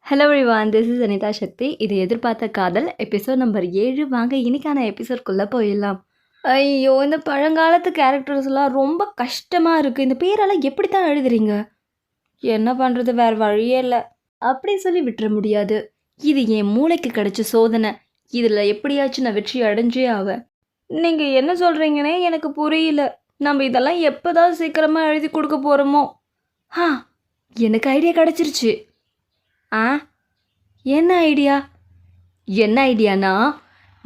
Hello everyone, this is Anitha Sakthi. இது எதிர்பார்த்த காதல் எபிசோட் நம்பர் 7. வாங்க இன்னைக்கான எபிசோட்குள்ளே போயிடலாம். ஐயோ, இந்த பழங்காலத்து கேரக்டர்ஸ்லாம் ரொம்ப கஷ்டமாக இருக்குது. இந்த பேரெல்லாம் எப்படி தான் எழுதுறீங்க? என்ன பண்ணுறது, வேறு வழியே இல்லை. அப்படி சொல்லி விட்டுற முடியாது. இது என் மூளைக்கு கிடைச்ச சோதனை. இதில் எப்படியாச்சும் நான் வெற்றி அடைஞ்சே ஆவேன். நீங்கள் என்ன சொல்கிறீங்கன்னே எனக்கு புரியல. நம்ம இதெல்லாம் எப்போ தான் சீக்கிரமாக எழுதி கொடுக்க போகிறோமோ? எனக்கு ஐடியா கிடச்சிருச்சு. என்ன ஐடியா? என்ன ஐடியானா,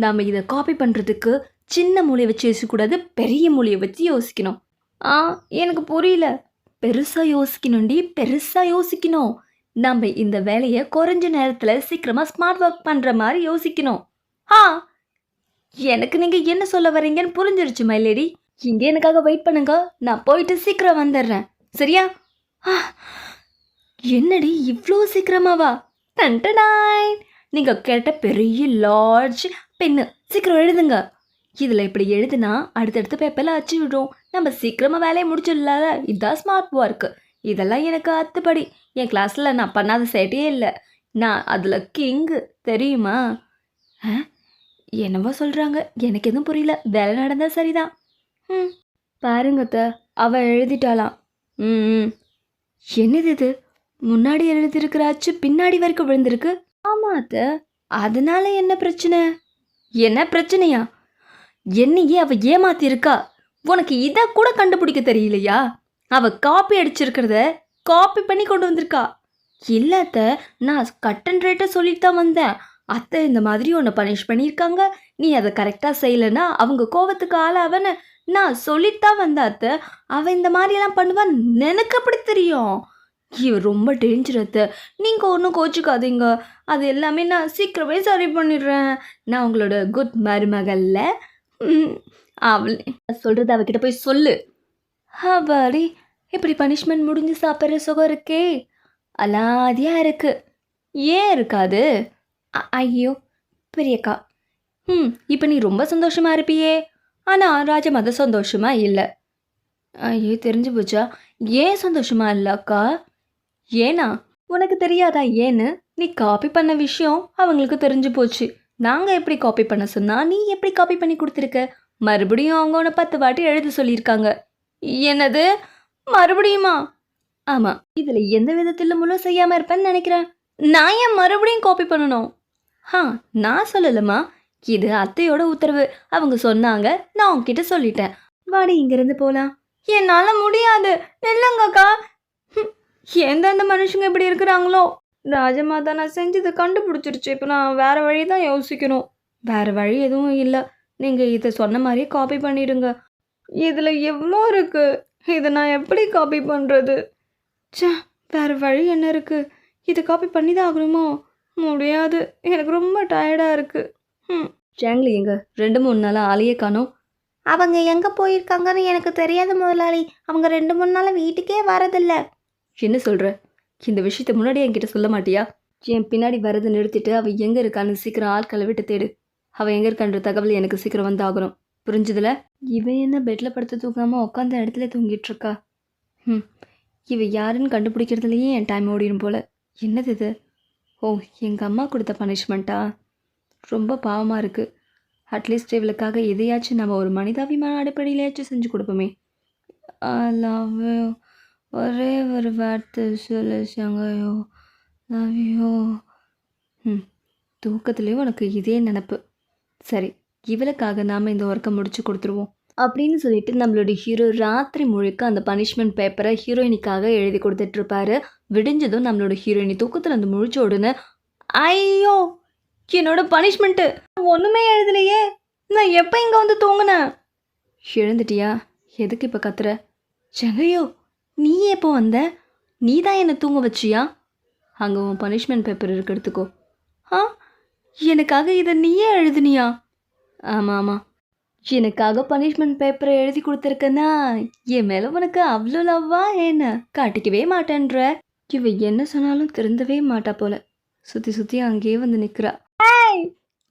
நாம் இதை காப்பி பண்ணுறதுக்கு சின்ன மூளையை வச்சு யோசிக்கக்கூடாது, பெரிய மூளையை வச்சு யோசிக்கணும். எனக்கு புரியல. பெருசாக யோசிக்கணும்டி, பெருசாக யோசிக்கணும். நம்ம இந்த வேலையை குறைஞ்ச நேரத்தில் சீக்கிரமாக ஸ்மார்ட் ஒர்க் பண்ணுற மாதிரி யோசிக்கணும். எனக்கு நீங்கள் என்ன சொல்ல வரீங்கன்னு புரிஞ்சிருச்சு மைலேடி. இங்கே எனக்காக வெயிட் பண்ணுங்க, நான் போயிட்டு சீக்கிரம் வந்துடுறேன், சரியா? என்னடி இவ்வளோ சீக்கிரமாவா? டன்டடாய், நீங்கள் கேட்ட பெரிய லார்ஜ் பென்னு, சீக்கிரம் எழுதுங்க. இதில் இப்படி எழுதுனா அடுத்தடுத்த பேப்பரில் அச்சு விடும். நம்ம சீக்கிரமாக வேலையை முடிச்சிடல. இதுதான் ஸ்மார்ட் ஒர்க்கு. இதெல்லாம் எனக்கு அத்துப்படி. என் கிளாஸில் நான் பண்ணாத சேட்டையே இல்லை. நான் அதில் கிங்கு, தெரியுமா? என்னவோ சொல்கிறாங்க, எனக்கு எதுவும் புரியல. வேலை நடந்தால் சரிதான். பாருங்கத்த, அவள் எழுதிட்டாளாம். என்னது இது? முன்னாடி எழுதிருக்கிறாச்சு, பின்னாடி வரைக்கும் விழுந்திருக்கு. ஆமா அத்த, அதனால என்ன பிரச்சனை? என்ன பிரச்சனையா? என்னையே அவ ஏமாத்திருக்கா. உனக்கு இதை கூட கண்டுபிடிக்க தெரியலையா? அவ காப்பி அடிச்சிருக்கிறத காப்பி பண்ணி கொண்டு வந்திருக்கா. இல்ல அத்த, நான் கட் அண்ட் ரைட்டை சொல்லிட்டு தான் வந்தேன். அத்தை இந்த மாதிரி உன்னை பனிஷ் பண்ணியிருக்காங்க, நீ அதை கரெக்டாக செய்யலைன்னா அவங்க கோவத்துக்கு ஆளாவன்னு நான் சொல்லிட்டு தான் வந்தேன் அத்தை. அவன் இந்த மாதிரியெல்லாம் பண்ணுவான் எனக்கு அப்படி தெரியும். இவ ரொம்ப டேஞ்சரத்தை. நீங்கள் ஒன்றும் கோச்சிக்காதீங்க, அது எல்லாமே நான் சீக்கிரமே சரி பண்ணிடுறேன். நான் உங்களோட குட் மருமகல்ல. அவள் சொல்கிறது அவகிட்ட போய் சொல்லு. அவாடி, இப்படி பனிஷ்மெண்ட் முடிஞ்சு சாப்பிட்ற சுகம் இருக்கே, அலாதியாக இருக்கு. ஏன் இருக்காது? ஐயோ பெரியக்கா, இப்போ நீ ரொம்ப சந்தோஷமாக இருப்பியே. ஆனால் ராஜமாதா சந்தோஷமாக இல்லை. ஐயோ தெரிஞ்சு போச்சா? ஏன் சந்தோஷமாக இல்லை அக்கா? ஏன்னா உனக்கு தெரியாதா ஏன்னு? நீ காப்பி பண்ண விஷயம் அவங்களுக்கு தெரிஞ்சு போச்சு. நாங்கள் எப்படி காப்பி பண்ண சொன்னால் நீ எப்படி காப்பி பண்ணி கொடுத்துருக்க? மறுபடியும் அவங்க உன்னை 10 வாட்டி எழுத சொல்லியிருக்காங்க. என்னது, மறுபடியுமா? ஆமாம், இதில் எந்த விதத்தில் முழு செய்யாமல் இருப்பேன்னு நினைக்கிறேன். நான் ஏன் மறுபடியும் காப்பி பண்ணணும்? நான் சொல்லலம்மா, இது அத்தையோட உத்தரவு. அவங்க சொன்னாங்க, நான் உங்ககிட்ட சொல்லிட்டேன். வாடி இங்கேருந்து போகலாம். என்னால் முடியாது. இல்லைங்கக்கா. எந்தெந்த மனுஷங்க இப்படி இருக்கிறாங்களோ. ராஜமாதா நான் செஞ்சதை கண்டுபிடிச்சிருச்சு. இப்போ நான் வேறு வழி தான் யோசிக்கணும். வேறு வழி எதுவும் இல்லை. நீங்கள் இதை சொன்ன மாதிரியே காப்பி பண்ணிடுங்க. இதில் எவ்வளோ இருக்குது, இதை நான் எப்படி காப்பி பண்ணுறது? வேறு வழி என்ன இருக்குது? இதை காப்பி பண்ணி தான் ஆகணுமோ? முடியாது, எனக்கு ரொம்ப டயர்டாக இருக்குது. ஜாங்லி எங்க 2-3 நாளாக ஆளையே காணோம். அவங்க எங்கே போயிருக்காங்கன்னு எனக்கு தெரியாத முதலாளி. அவங்க 2-3 நாளாக வீட்டுக்கே வரதில்லை. என்ன சொல்கிற? இந்த விஷயத்த முன்னாடி என்கிட்ட சொல்ல மாட்டியா? என் பின்னாடி வரதை நிறுத்திட்டு அவள் எங்கே இருக்கான்னு சீக்கிரம் ஆட்களை விட்டு தேடு. அவள் எங்கே இருக்கான்ற தகவல் எனக்கு சீக்கிரம் வந்து ஆகணும், புரிஞ்சுதுல? இவன் என்ன பெட்டில் படுத்து தூங்காமல் உட்காந்த இடத்துல தூங்கிட்டு இருக்கா? இவ யாருன்னு கண்டுபிடிக்கிறதுலையே என் டைம் ஓடிடும் போல். என்னது இது? ஓ, எங்கள் அம்மா கொடுத்த பனிஷ்மெண்ட்டா? ரொம்ப பாவமாக இருக்குது. அட்லீஸ்ட் இவளுக்காக எதையாச்சும் நம்ம ஒரு மனிதாபிமான அடிப்படையிலேயாச்சும் செஞ்சு கொடுப்போமே. லவ் ஒரே ஒரு வார்த்தை சொல்லு சங்கையோ, லவ்யோ. தூக்கத்துலேயும் உனக்கு இதே நினப்பு. சரி, இவளுக்காக நாம் இந்த ஒர்க்கை முடிச்சு கொடுத்துருவோம் அப்படின்னு சொல்லிட்டு நம்மளோட ஹீரோ ராத்திரி முழுக்க அந்த பனிஷ்மெண்ட் பேப்பரை ஹீரோயினிக்காக எழுதி கொடுத்துட்ருப்பாரு. விடிஞ்சதும் நம்மளோட ஹீரோயினி தூக்கத்தில் அந்த முழிச்ச உடனே, ஐயோ என்னோட பனிஷ்மெண்ட்டு ஒன்றுமே எழுதலையே, நான் எப்போ இங்கே வந்து தூங்கினேன்? எழுந்துட்டியா? எதுக்கு இப்போ கத்துற? சங்கையோ, நீ எப்போ வந்த? நீ தான் என்னை தூங்க வச்சியா? அங்கே உன் பனிஷ்மெண்ட் பேப்பர் இருக்கு, எடுத்துக்கோ. எனக்காக இதை நீயே எழுதுனியா? ஆமாம், எனக்காக பனிஷ்மெண்ட் பேப்பரை எழுதி கொடுத்துருக்கேன்னா என் மேலே உனக்கு அவ்வளோ லவ்வா என்ன? காட்டிக்கவே மாட்டேன்ற. இவ என்ன சொன்னாலும் திருந்தவே மாட்டா போல. சுற்றி சுற்றி அங்கேயே வந்து நிற்கிறா.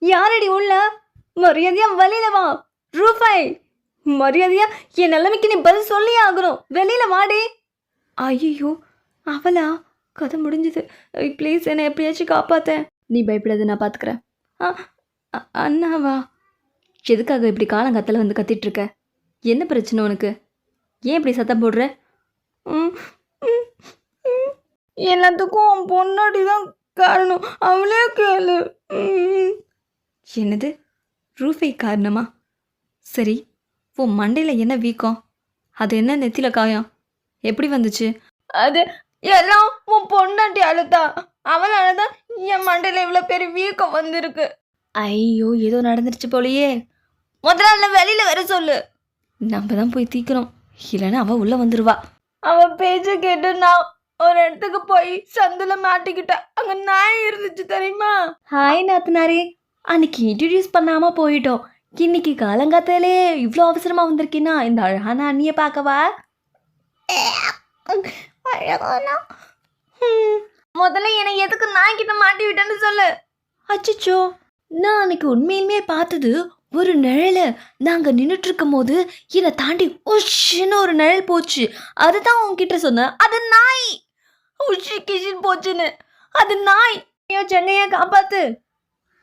யாரடி உள்ள? மரியாதையா வெளியில வா. ரூபாய், மரியாதையா என் நிலைமைக்கு நீ பதில் சொல்லி ஆகணும். வெளியில வாடி. ஐயோ, அவளா? கதை முடிஞ்சுது. ப்ளீஸ் என்னை எப்படியாச்சும் காப்பாத்த. நீ பயப்படாத, நான் பார்த்துக்கிறேன். ஆ அண்ணாவா? எதுக்காக இப்படி காலங்காத்தால வந்து கத்திட்டு இருக்க? என்ன பிரச்சனை உனக்கு? ஏன் இப்படி சத்தம் போடுற? ம், ம், ம். எல்லாத்துக்கும் உன் பொண்டாட்டி தான் காரணம். அவளே கேளு. என்னது? ரூஃபை காரணமா? சரி, உன் மண்டையில் என்ன வீக்கம்? அது என்ன நெத்தில காயம்? எப்படி வந்துச்சு? அது எல்லாம் உன் பொண்டாட்டி அழுதா. அவளால தான் என் மண்டையில் இவ்வளோ பெரிய வீக்கம் வந்திருக்கு. ஐயோ, ஏதோ நடந்துருச்சு போலையே. முதல்ல வெளியில வர சொல்லு. நம்ம தான் போய் தீக்கிறோம், இல்லைன்னா அவள் உள்ளே வந்துடுவா. அவன் பேச்ச கேட்டு நான் ஒரு இடத்துக்கு போய் சந்தில மாட்டிக்கிட்டேன். அங்கே நாய் இருந்துச்சு தெரியுமா? ஹாய் நாத்தனாரே, அன்னைக்கு இன்ட்ரடியூஸ் பண்ணாமல் போயிட்டோம். இன்னைக்கு காலங்காத்தாலே இவ்வளோ அவசரமாக வந்திருக்கீன்னா இந்த அழகான அண்ணியை பார்க்கவா? அழகானா? முதல்ல என்னை எதுக்கு நாய்கிட்ட மாட்டி விட்டேன்னு சொல்லு. அச்சோ, நான் அன்னைக்கு உண்மையிலுமே பார்த்தது ஒரு நிழல். நாங்கள் நின்றுட்டு இருக்கும் போது என்னை தாண்டி உஷ்ன்னு ஒரு நிழல் போச்சு. அதுதான் உங்ககிட்ட சொன்னேன். அது நாய். உஷி கிஷின் போச்சுன்னு. அது நாய். ஐயோ செங்கையா காப்பாத்து.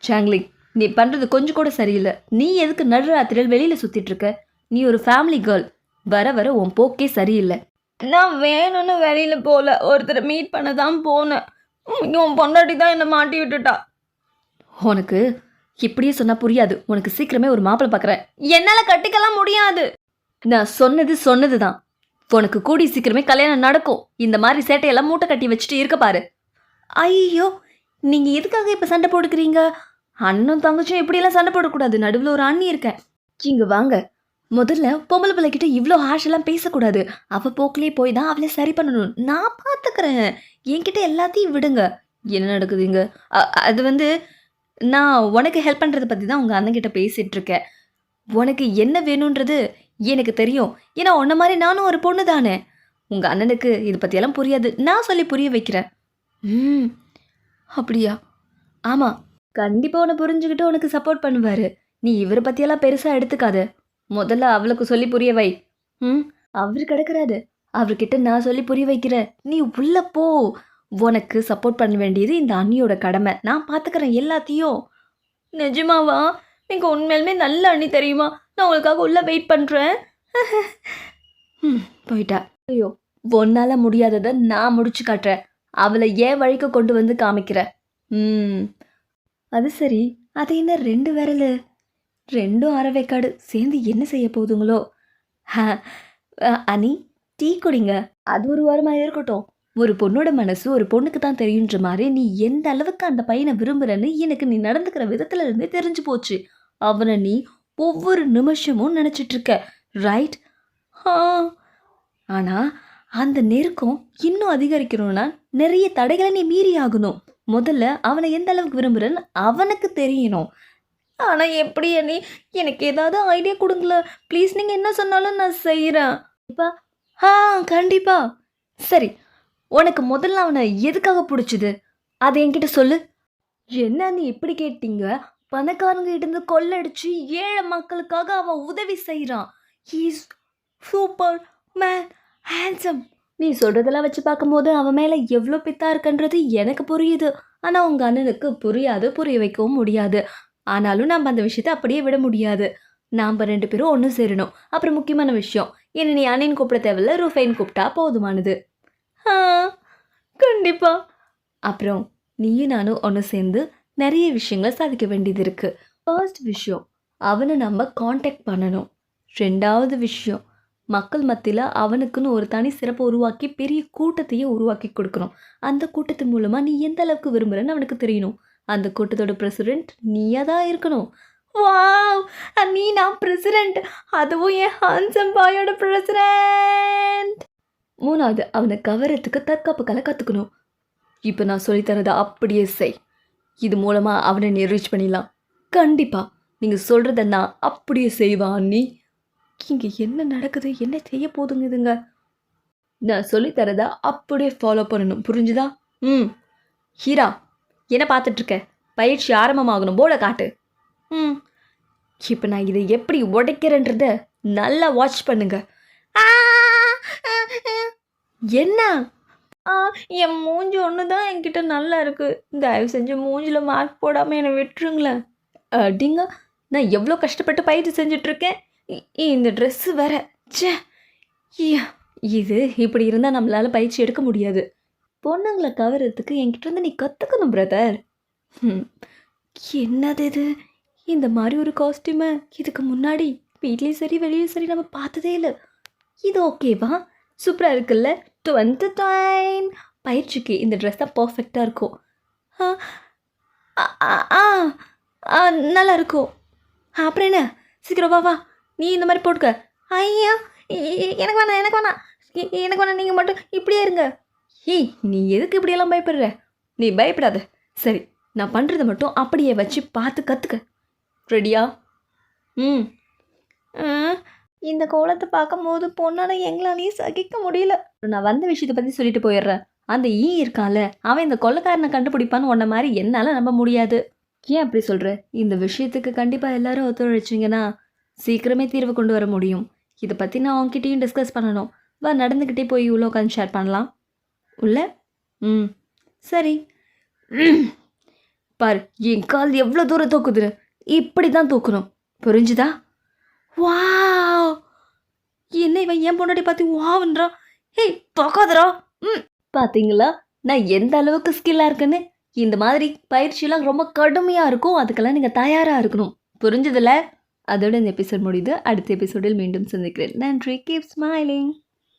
சாங்லி, நீ பண்ணுறது கொஞ்சம் கூட சரியில்லை. நீ எதுக்கு நடுராத்திரியில் வெளியில் சுற்றிட்டு இருக்க? நீ ஒரு ஃபேமிலி கேர்ள். வர வர உன் போக்கே சரியில்லை. நான் வேணும்னு வெளியில் போகல, ஒருத்தரை மீட் பண்ண தான் போனேன். உன் பொண்டாட்டி தான் என்னை மாட்டி விட்டுட்டா. உனக்கு இப்படியே சொன்னால் புரியாது. உனக்கு சீக்கிரமே ஒரு மாப்பிள்ளை பார்க்குறேன். என்னால் கட்டிக்கலாம் முடியாது. நான் சொன்னது தான். உனக்கு கூடி சீக்கிரமே கல்யாணம் நடக்கும். இந்த மாதிரி சேட்டையெல்லாம் மூட்டை கட்டி வச்சுட்டு இருக்க பாரு. ஐயோ, நீங்கள் எதுக்காக இப்போ சண்டை போட்டுக்கிறீங்க? அண்ணன் தங்கச்சும் இப்படியெல்லாம் சண்டை போடக்கூடாது. நடுவில் ஒரு அண்ணி இருக்கேன். இங்கே வாங்க. முதல்ல பொம்பளை பிள்ளைகிட்ட இவ்வளோ ஹாஷெல்லாம் பேசக்கூடாது. அவள் போக்கிலே போய் தான் அவளை சரி பண்ணணும். நான் பார்த்துக்கிறேன். என்கிட்ட எல்லாத்தையும் விடுங்க. என்ன நடக்குதுங்க? அது நான் உனக்கு ஹெல்ப் பண்ணுறதை பற்றி தான் உங்கள் அண்ணன்கிட்ட பேசிகிட்டு இருக்கேன். உனக்கு என்ன வேணுன்றது எனக்கு தெரியும். ஏன்னா உன்ன மாதிரி நானும் ஒரு பொண்ணு தானே. உங்கள் அண்ணனுக்கு இதை பற்றியெல்லாம் புரியாது. நான் சொல்லி புரிய வைக்கிறேன். அப்படியா? ஆமாம், கண்டிப்பாக உன்னை புரிஞ்சுக்கிட்டு உனக்கு சப்போர்ட் பண்ணுவார். நீ இவரை பற்றியெல்லாம் பெருசாக எடுத்துக்காத. முதல்ல அவளுக்கு சொல்லி புரிய வை. அவர் கிடக்கிறாரு. அவர்கிட்ட நான் சொல்லி புரிய வைக்கிறேன். நீ உள்ள போ. உனக்கு சப்போர்ட் பண்ண வேண்டியது இந்த அண்ணியோட கடமை. நான் பார்த்துக்கிறேன் எல்லாத்தையும். நிஜமாவா? நீங்கள் உண்மையிலுமே நல்ல அண்ணி தெரியுமா? நான் உங்களுக்காக உள்ளே வெயிட் பண்ணுறேன். போயிட்டா. ஐயோ, ஒன்னால் முடியாததை நான் முடிச்சு காட்டுறேன். அவளை ஏன் வழிக்கு கொண்டு வந்து காமிக்கிறேன். அது சரி, அது என்ன 2 விரல்? 2ம் அரைவேக்காடு சேர்ந்து என்ன செய்ய போதுங்களோ? அனி, டீ குடிங்க. அது ஒரு வாரமாக இருக்கட்டும். ஒரு பொண்ணோட மனசு ஒரு பொண்ணுக்கு தான் தெரியுன்ற மாதிரி நீ எந்த அளவுக்கு அந்த பையனை விரும்புகிறன்னு எனக்கு நீ நடந்துக்கிற விதத்துல இருந்தே தெரிஞ்சு போச்சு. அவனை நீ ஒவ்வொரு நிமிஷமும் நினச்சிட்டு இருக்க, ரைட்? ஆனால் அந்த நெருக்கம் இன்னும் அதிகரிக்கணும்னா நிறைய தடைகளை நீ மீறி ஆகணும். முதல்ல அவனை எந்த அளவுக்கு விரும்புகிறன்னு அவனுக்கு தெரியணும். ஆனால் எப்படி அண்ணி? எனக்கு ஏதாவது ஐடியா கொடுங்கள ப்ளீஸ். நீங்கள் என்ன சொன்னாலும் நான் செய்கிறேன். இப்போ கண்டிப்பா. சரி, உனக்கு முதல்ல அவனை எதுக்காக பிடிச்சிது? அதை என்கிட்ட சொல்லு. என்ன நீ இப்படி கேட்டீங்க? பணக்காரங்க இருந்து கொள்ளடிச்சு ஏழை மக்களுக்காக அவன் உதவி செய்கிறான். He's super man, handsome. நீ சொல்கிறதெல்லாம் வச்சு பார்க்கும்போது அவன் மேலே எவ்வளோ பித்தா இருக்குன்றது எனக்கு புரியுது. ஆனால் உங்கள் அண்ணனுக்கு புரியாது, புரிய வைக்கவும் முடியாது. ஆனாலும் நம்ம அந்த விஷயத்தை அப்படியே விட முடியாது. நாம் 2 பேரும் ஒன்று சேரணும். அப்புறம் முக்கியமான விஷயம், என்ன நீ அண்ணன் கூப்பிட தேவையில்ல, ரூஃபைன் கூப்பிட்டா போதுமானது. கண்டிப்பா. அப்புறம் நீயும் நானும் ஒன்று சேர்ந்து நிறைய விஷயங்களை சாதிக்க வேண்டியது இருக்கு. ஃபர்ஸ்ட் விஷயம், அவனை நம்ம காண்டாக்ட் பண்ணணும். 2வது விஷயம், மக்கள் மத்தியில் அவனுக்குன்னு ஒரு தனி சிறப்பை உருவாக்கி பெரிய கூட்டத்தையே உருவாக்கி கொடுக்கணும். அந்த கூட்டத்தின் மூலமாக நீ எந்த அளவுக்கு விரும்புகிறன்னு அவனுக்கு தெரியணும். அந்த கூட்டத்தோட பிரசிடெண்ட் நீயாக தான் இருக்கணும். வாவ், நீ நான் பிரசிடெண்ட், அதுவும் என் ஹான்சம் பாயோட பிரசிடெண்ட். 3வது, அவனை கவரத்துக்கு தற்காப்பு கலை கற்றுக்கணும். இப்போ நான் சொல்லித்தரதை அப்படியே செய். இது மூலமாக அவனை நீ ரீச் பண்ணிடலாம். கண்டிப்பாக நீங்கள் சொல்கிறத நான் அப்படியே செய்வான். அண்ணி, இங்கே என்ன நடக்குது, என்ன செய்ய போதுங்க இதுங்க? நான் சொல்லித்தரதை அப்படியே ஃபாலோ பண்ணணும், புரிஞ்சுதா? ஹீரா, என்ன பார்த்துட்ருக்க? பயிற்சி ஆரம்பமாகணும், போர்டை காட்டு. இப்போ நான் இதை எப்படி உடைக்கிறேன்றத நல்லா வாட்ச் பண்ணுங்க. என்ன ஆ என் மூஞ்சி ஒன்று தான் என்கிட்ட நல்லா இருக்கு. தயவு செஞ்சு மூஞ்சில மார்க் போடாமல் என்னை விட்டுருங்களேன். அடிங்க, நான் எவ்வளோ கஷ்டப்பட்டு பயிற்சி செஞ்சிட்ருக்கேன். இந்த ட்ரெஸ்ஸு வேற. ச்சே, ஐயா, இது இப்படி இருந்தால் நம்மளால பயிற்சி எடுக்க முடியாது. பொண்ணுங்களை கவர்றதுக்கு என்கிட்ட இருந்து நீ கற்றுக்கணும் பிரதர். என்னது இது? இந்த மாதிரி ஒரு காஸ்டியூமை இதுக்கு முன்னாடி வீட்லேயும் சரி வெளியும் சரி நம்ம பார்த்ததே இல்லை. இது ஓகேவா? சூப்பராக இருக்குல்ல? 29 பயிற்சிக்கு இந்த ட்ரெஸ் தான் பர்ஃபெக்டாக இருக்கும். ஆ ஆ ஆ ஆ, நல்லா இருக்கும். அப்புறம் என்ன, சீக்கிரம் வா வா, நீ இந்த மாதிரி போட்டுக்க. ஐயா, எனக்கு வேணாம் எனக்கு வேணாம் எனக்கு வேணாம், நீங்கள் மட்டும் இப்படியே இருங்க. ஏய், நீ எதுக்கு இப்படியெல்லாம் பயப்படுற? நீ பயப்படாத. சரி, நான் பண்ணுறதை மட்டும் அப்படியே வச்சு பார்த்து கற்றுக்க. ரெடியா? ம். இந்த கோலத்தை பார்க்கும்போது பொண்ணால் எங்களாலேயும் சகிக்க முடியல. நான் வந்த விஷயத்தை பற்றி சொல்லிட்டு போயிடுறேன். அந்த இருக்கான்ல, அவன் இந்த கொள்ளைக்காரனை கண்டுபிடிப்பான்னு உன்ன மாதிரி என்னால் நம்ப முடியாது. ஏன் அப்படி சொல்கிற? இந்த விஷயத்துக்கு கண்டிப்பாக எல்லாரும் ஒத்துழைச்சிங்கன்னா சீக்கிரமே தீர்வு கொண்டு வர முடியும். இதை பற்றி நான் அவங்ககிட்டையும் டிஸ்கஸ் பண்ணணும். வா, நடந்துக்கிட்டே போய் உள்ள உட்காந்து ஷேர் பண்ணலாம். உள்ள? ம், சரி. பாரு, என் கால் எவ்வளோ தூரம் தூக்குதுன்னு. இப்படி தான் தூக்கணும், புரிஞ்சுதா? வாவ், என்ன இவன் என் பொண்டாட்டி பார்த்து வாவ்ன்றான். ஹேய், பார்க்காதடா. பார்த்தீங்களா நான் எந்த அளவுக்கு ஸ்கில்லாக இருக்குன்னு? இந்த மாதிரி பயிற்சியெல்லாம் ரொம்ப கடுமையாக இருக்கும். அதுக்கெல்லாம் நீங்கள் தயாராக இருக்கணும். புரிஞ்சதில்ல? அதோட இந்த எபிசோட் முடியுது. அடுத்த எபிசோடில் மீண்டும் சந்திக்கிறேன். நன்றி. Keep smiling.